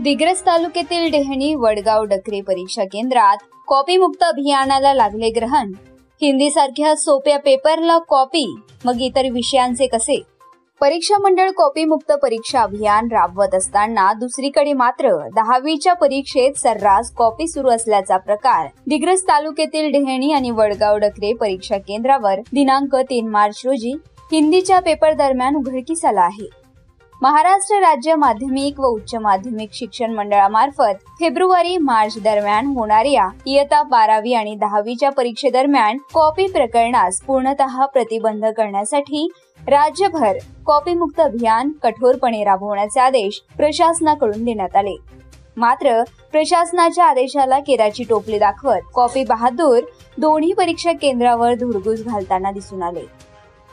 दिग्रस तालुक्यातील डेहणी वडगाव डकरे परीक्षा केंद्रात कॉपी मुक्त अभियानाला लागले ग्रहण। हिंदी सारख्या सोप्या पेपरला कॉपी, मग इतर विषयांचे कसे? परीक्षा मंडळ कॉपी मुक्त परीक्षा अभियान राबवत असताना दुसरीकडे मात्र 10वीच्या परीक्षेत सर्रास कॉपी सुरू असल्याचा प्रकार दिग्रस तालुक्यातील डेहणी आणि वडगाव डकरे परीक्षा केंद्रावर दिनांक 3 मार्च रोजी हिंदीच्या पेपर दरम्यान उघडकीस आला आहे। महाराष्ट्र राज्य माध्यमिक व उच्च माध्यमिक शिक्षण मंडळामार्फत फेब्रुवारी-मार्च दरम्यान होणाऱ्या इयत्ता 12वी आणि 10वीच्या परीक्षेदरम्यान कॉपी प्रकरणास पूर्णतः प्रतिबंध करण्यासाठी राज्यभर कॉपी मुक्त अभियान कठोरपणे राबवण्याचे आदेश प्रशासनाकडून देण्यात आले। मात्र प्रशासनाच्या आदेशाला केराची टोपली दाखवत कॉपी बहादूर दोन्ही परीक्षा केंद्रावर धुडगूस घालताना दिसून आले।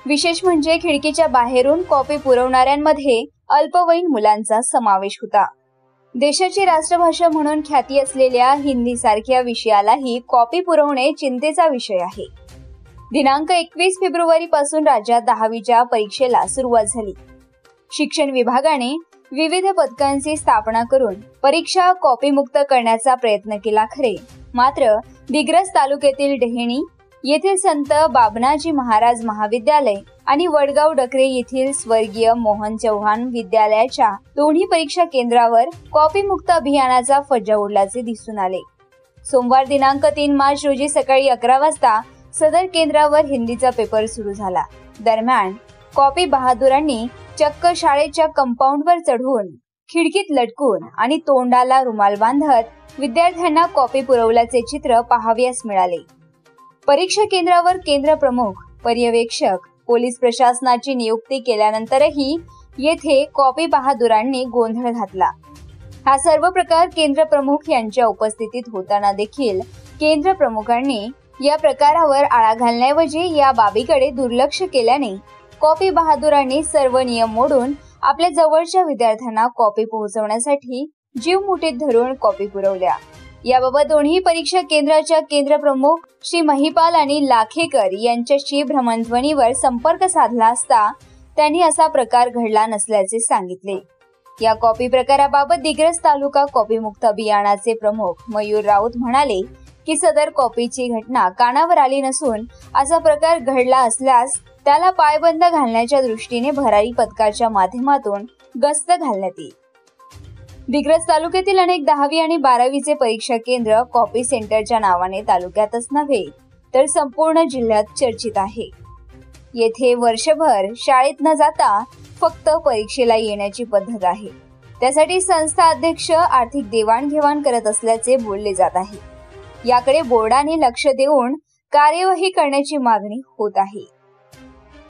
विशेष म्हणजे खिडकीच्या बाहेरून कॉपी पुरवणाऱ्यांमध्ये अल्पवयीन मुलांचा समावेश होता। देशाची राष्ट्रभाषा म्हणून ख्याती असलेल्या हिंदी सारख्या विषयालाही कॉपी पुरवणे चिंतेचा विषय आहे। दिनांक 21 फेब्रुवारी पासून राज्यात 10वीच्या परीक्षेला सुरुवात झाली। शिक्षण विभागाने विविध पथकांची स्थापना करून परीक्षा कॉपी मुक्त करण्याचा प्रयत्न केला खरे, मात्र दिग्रस तालुक्यातील डेहणी येथील संत बाबनाजी महाराज महाविद्यालय आणि वडगाव डकरे येथील स्वर्गीय मोहन चव्हाण विद्यालयाच्या दोन्ही परीक्षा केंद्रावर कॉपी मुक्त अभियानाचा फज्जा उडल्याचे दिसून आले। सोमवार दिनांक 3 मार्च रोजी सकाळी 11 वाजता सदर केंद्रावर हिंदीचा पेपर सुरू झाला। दरम्यान कॉपी बहादुरांनी चक्क शाळेच्या कंपाऊंडवर चढून खिडकीत लटकून आणि तोंडाला रुमाल बांधत विद्यार्थ्यांना कॉपी पुरवल्याचे चित्र पाहावयास मिळाले। परीक्षा केंद्रावर केंद्र प्रमुख, पर्यवेक्षक, पोलीस प्रशासनाची नियुक्ती केल्यानंतरही येथे कॉपी बहादुरांनी गोंधळ घातला। हा सर्व प्रकार केंद्र प्रमुख यांच्या उपस्थितीत होताना देखील केंद्र प्रमुखांनी या प्रकारावर आळा घालण्याऐवजी या बाबीकडे दुर्लक्ष केल्याने कॉपी बहादुरांनी सर्व नियम मोडून आपल्या जवळच्या विद्यार्थ्यांना कॉपी पोहोचवण्यासाठी जीव मुठीत धरून कॉपी पुरवल्या। याबाबत दोन्ही परीक्षा केंद्राच्या केंद्र प्रमुख श्री महिपाल आणि लाखेकर यांच्याशी भ्रमणध्वनीवर संपर्क साधला असता त्यांनी असा प्रकार घडला नसल्याचे सांगितले। या कॉपी प्रकाराबाबत दिग्रस तालुका कॉपी मुक्त अभियानाचे प्रमुख मयूर राऊत म्हणाले की सदर कॉपीची घटना कानावर आली नसून असा प्रकार घडला असल्यास त्याला पायबंद घालण्याच्या दृष्टीने भरारी पथकाच्या माध्यमातून गस्त घालण्यात येईल। दिग्रस तालुक्यातील अनेक 10वी आणि 12वीचे परीक्षा केंद्र कॉपी सेंटरच्या नावाने तालुक्यातच नव्हे तर संपूर्ण जिल्ह्यात चर्चित आहे। येथे वर्षभर शाळेत न जाता फक्त परीक्षेला येण्याची पद्धत आहे। त्यासाठी संस्था अध्यक्ष आर्थिक देवाणघेवाण करत असल्याचे बोलले जात आहे। याकडे बोर्डाने लक्ष देऊन कार्यवाही करण्याची मागणी होत आहे।